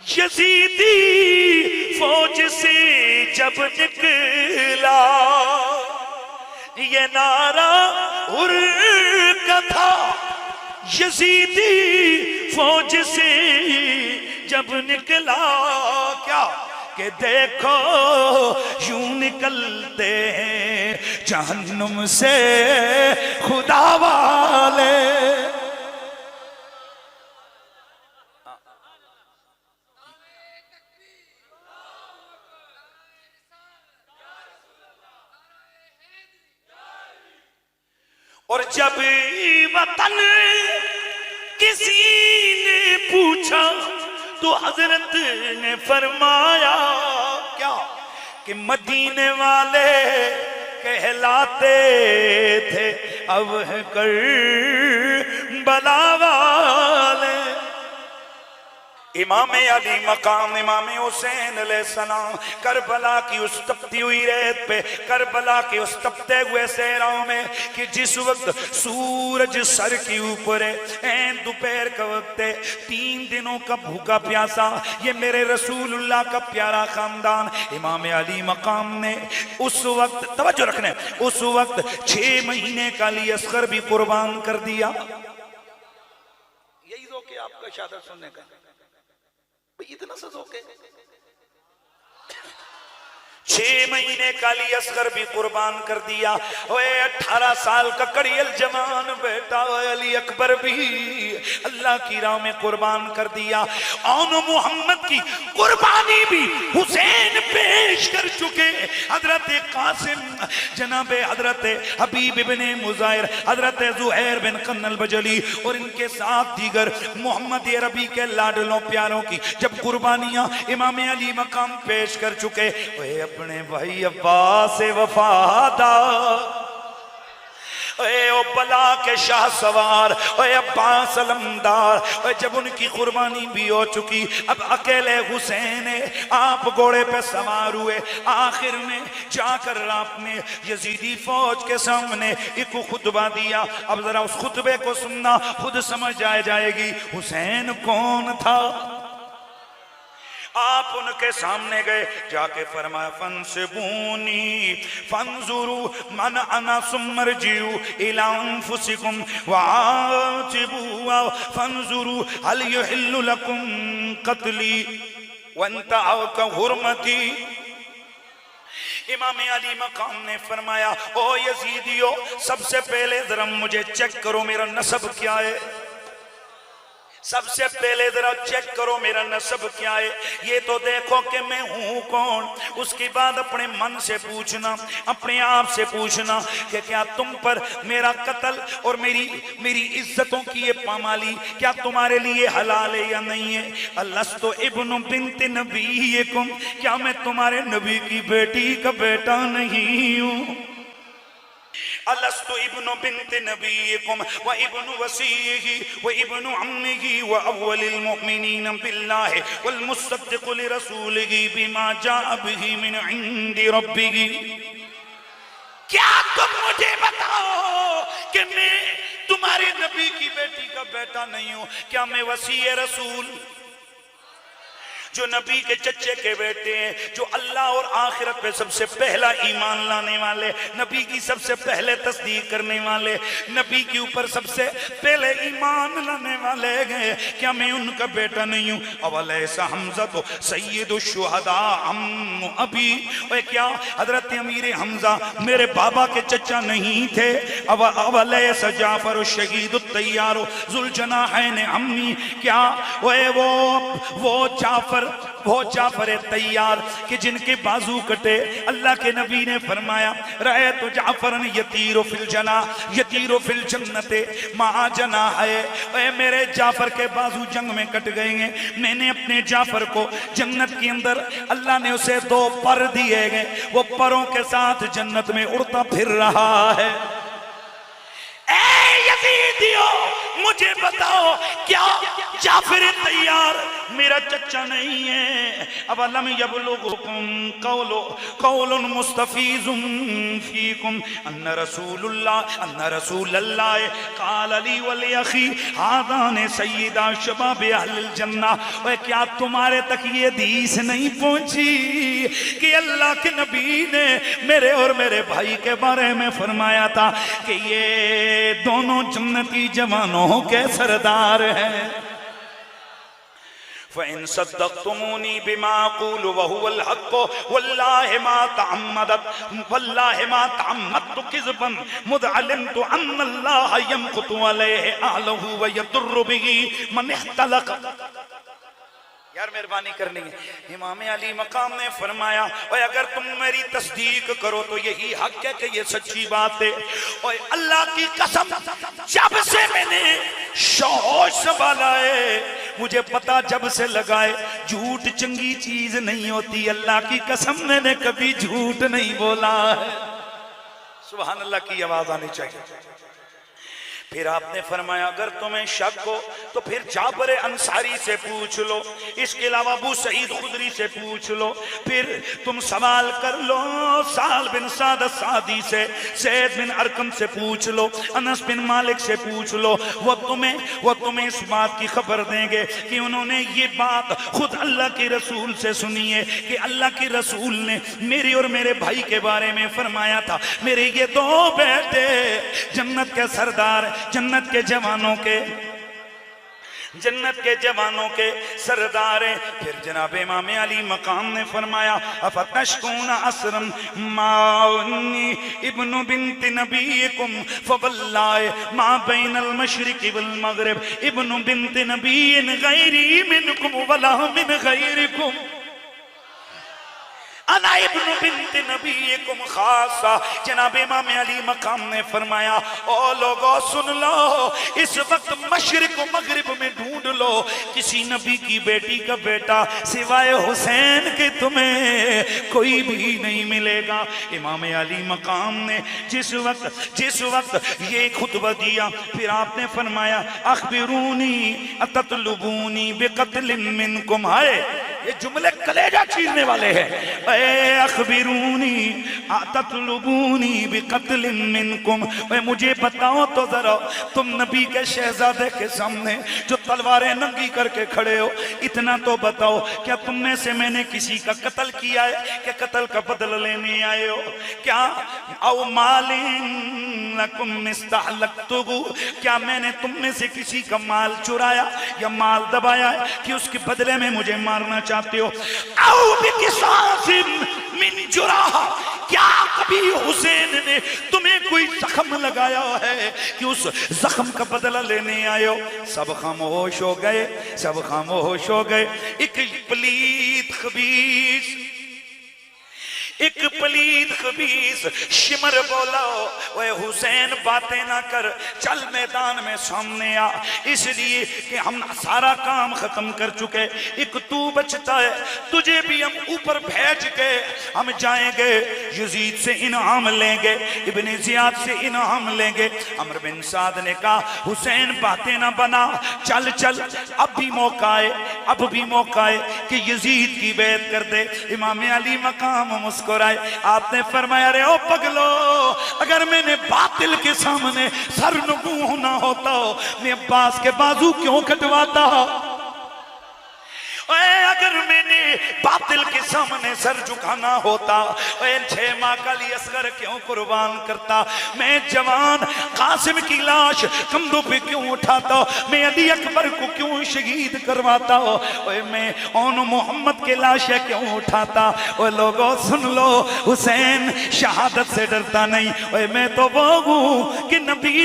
Yazidi फौज से जब निकला, ये नारा उर का था। यजीदी फौज से जब निकला, क्या कि देखो यूं निकलते हैं जहन्नुम से खुदा वाले। और जब वतन किसी ने पूछा तो हजरत ने फरमाया क्या कि मदीने वाले कहलाते थे अब है करबला वाले। इमाम अली मकाम इमाम हुसैन अलैहिस्सलाम करबला की उस तपती हुई रेत पे, करबला के उस तपते हुए सहराओं में कि जिस वक्त सूरज सर के ऊपर है, दोपहर का वक्त है, 3 दिनों का भूखा प्यासा ये मेरे रसूलुल्लाह का प्यारा खानदान इमाम अली मकाम ने उस वक्त, तवज्जो रखने, उस वक्त 6 महीने का अली असगर भी कुर्बान कर दिया। यही तो कि आपका शहादत सुनने का इतना सा धोखे। 6 महीने का अली असगर भी कुर्बान कर दिया। ओए 18 साल का कड़ियल जवान बेटा अली अकबर भी अल्लाह की राह में कुर्बान कर दिया। और मोहम्मद की कुर्बानी भी हुसैन पेश कर चुके। हजरत कासिम जनाब हजरत हबीब इब्ने मुजाहिर, हजरत जुहैर बिन कन्नल बजली और इनके साथ दीगर मोहम्मद अरबी के लाडलों प्यारों की जब कुर्बानियां इमाम अली मकाम पेश कर चुके, अपने भाई अब्बास से वफादार, ओ बला के शाह सवार, ओ अब्बास अलमदार, ओ जब उनकी कुर्बानी भी हो चुकी, अब अकेले हुसैन आप घोड़े पे सवार हुए। आखिर में जाकर आपने यजीदी फौज के सामने एक खुतबा दिया। अब जरा उस खुतबे को सुनना, खुद समझ आ जाएगी हुसैन कौन था। आप उनके सामने गए, जाके फरमाया फंसबूनी फंजुरू मन अना सुमरजिउ इला अनफुसिकुम वातिबू फंजुरू हल युहिल्लु लकुम कत्ली वंतअ का हुर्मती। इमाम अली मकाम ने फरमाया ओ यजीदियो, सबसे पहले जरा मुझे चेक करो मेरा नसब क्या है। सबसे पहले जरा चेक करो मेरा नसब क्या है, ये तो देखो कि मैं हूं कौन। उसके बाद अपने मन से पूछना, अपने आप से पूछना कि क्या तुम पर मेरा कत्ल और मेरी इज्जतों की ये पामाली क्या तुम्हारे लिए हलाल है या नहीं है। अलस्तो इब्नु बिन्त नबीयकुम, क्या मैं तुम्हारे नबी की बेटी का बेटा नहीं हूं। अलस्तु इब्नु बिन्त नबीकुम व इब्नु वसीही व इब्नु अम्मिही व अव्वलिल मुमिनीन बिल्लाहि वल मुसद्दिक़ु लिरसूलिही बिमा जाअ बिही मिन इंदि रब्बिही। क्या तुम मुझे बताओ कि मैं तुम्हारे नबी की बेटी का बेटा नहीं हूं? क्या मैं वसी रसूल, जो नबी के चच्चे के बेटे हैं, जो अल्लाह और आखिरत पे सबसे पहला ईमान लाने वाले, नबी की सबसे पहले तस्दीक करने वाले, नबी के ऊपर सबसे पहले ईमान लाने वाले गए, क्या मैं उनका बेटा नहीं हूँ? अवलैसा हमजा तो सैयदुश शुहदा अम्मु अबी, और क्या हजरत अमीर हमजा मेरे बाबा के चचा नहीं थे? अवलैसा जाफर शहीदुत तैयारो जुल जनाहैन अम्मी, क्या वो जाफर तैयार कि जिनके बाजू कटे। अल्लाह के नबी ने फरमाया रहे तो जाफरन यतीरो फिल जना यतीरो फिल जन्नते मा जना है। मेरे जाफर के बाजू जंग में कट गए हैं, मैंने अपने जाफर को जन्नत के अंदर अल्लाह ने उसे 2 पर दिए गए, वो परों के साथ जन्नत में उड़ता फिर रहा है। ए यजीदियो, मुझे बताओ क्या जाफर तैयार मेरा चचा नहीं है? अब अलम यबलुगुकुम कौलुन मुस्तफीजुम फीकुम अन्ना रसूलल्लाह क़ाल ली व ली अखी हादान सय्यदा शबाब अहलिल जन्ना। और क्या तुम्हारे तक ये हदीस नहीं पहुंची कि अल्लाह के नबी ने मेरे और मेरे भाई के बारे में फरमाया था कि ये दोनों जन्नती जवानों के सरदार हैं। फ़इन सद्दक़्तुमूनी बिमा अक़ूलु व हुवल हक़्क़ वल्लाहि मा तअम्मदतु किज़बन मुज़ अलिमतु अन्नल्लाह यमक़ुतु अलैहि अहलहु व यदुर्रु बिही मन इख्तलक़। यार मेहरबानी करनी है। इमाम अली मकाम ने फरमाया और अगर तुम मेरी तस्दीक करो तो यही हक है कि ये सच्ची बात है। और अल्लाह की कसम जब से मैंने होश संभाला है मुझे पता जब से लगाए झूठ चंगी चीज नहीं होती। अल्लाह की कसम मैंने कभी झूठ नहीं बोला है। सुभान अल्लाह की आवाज आनी चाहिए। फिर आपने फरमाया अगर तुम्हें शक हो तो फिर जाबर अंसारी से पूछ लो, इसके अलावा अबू सईद खुदरी से पूछ लो, फिर तुम सवाल कर लो साल बिन साद सादी से, ज़ैद बिन अरकम से पूछ लो, अनस बिन मालिक से पूछ लो। वो तुम्हें इस बात की खबर देंगे कि उन्होंने ये बात खुद अल्लाह के रसूल से सुनी है कि अल्लाह के रसूल ने मेरे और मेरे भाई के बारे में फरमाया था मेरे ये दो बेटे जन्नत के सरदार, जन्नत के जवानों के सरदार है। फिर जनाब इमाम अली मकाम ने फरमाया अफतशकुन असरम माउन्नी इब्नु बिन्त नबीकुम फवल्लाहि मा बैनल मशरिक़ि वल मग़रिब इब्नु बिन्त नबीइन गैरी मिनकुम वला मिन गैरिकुम अना इब्नु बिन्त नबीकुम खासा। जनाब इमाम अली मकाम ने फरमाया ओ लोगों सुन लो, इस वक्त मशरिक व मगरिब में ढूंढ लो किसी नबी की बेटी का बेटा सिवाय हुसैन के तुम्हें कोई भी नहीं मिलेगा। इमाम अली मकाम ने जिस वक्त ये खुतबा दिया फिर आपने फरमाया अखबिरूनी अततलुबूनी बिक़त्लिन मिनकुम। हाय ये जुमले कलेजा चीरने वाले हैं। अखबिरूनी अततलुबूनी बिक़त्लिन मिनकुम। मुझे बताओ तो जरा तुम नबी के शहजादे के सामने जो तलवारें नंगी करके खड़े हो, इतना तो बताओ क्या तुम में से मैंने किसी का कत्ल किया है कि कत्ल का बदला लेने आए हो? क्या औ मालिन लकुम इस्तहलक्तुहु, क्या मैंने तुम में से किसी का माल चुराया या माल दबाया है कि उसके बदले में मुझे मारना चाहते हो? औ बिकिसासिन मिन जुराहा, क्या कभी हुसैन ने तुम्हें कोई जख्म लगाया है कि उस जख्म का बदला लेने आए हो? सब खामोश हो गए, सब खामोश हो गए। एक पलीद खबीस शिमर बोला ओए हुसैन बातें ना कर, चल मैदान में सामने आ, इसलिए कि हम सारा काम खत्म कर चुके, एक तू बचता है, तुझे भी हम ऊपर भेज के हम जाएंगे, यजीद से इनाम लेंगे, इब्ने जियाद से इनाम लेंगे। अमर बिन साद ने कहा हुसैन बातें ना बना, चल चल अब भी मौका है कि यजीद की बैत कर दे। इमाम अली मकाम मुस्कुराए, आपने फरमाया रे ओ पगलो, अगर मैंने बातिल के सामने सर नुकू होना होता मैं अब्बास के बाजू क्यों कटवाता? अगर मैंने बातिल के सामने सर झुकाना होता 6 माह का लिए असगर क्यों कुर्बान करता? मैं जवान कासिम की लाश कंधों पे क्यों उठाता? मैं अली अकबर को क्यों शहीद करवाता? मैं ओन मोहम्मद के लाश क्यों उठाता? लोगों सुन लो, हुसैन शहादत से डरता नहीं। मैं तो वो हूँ कि नबी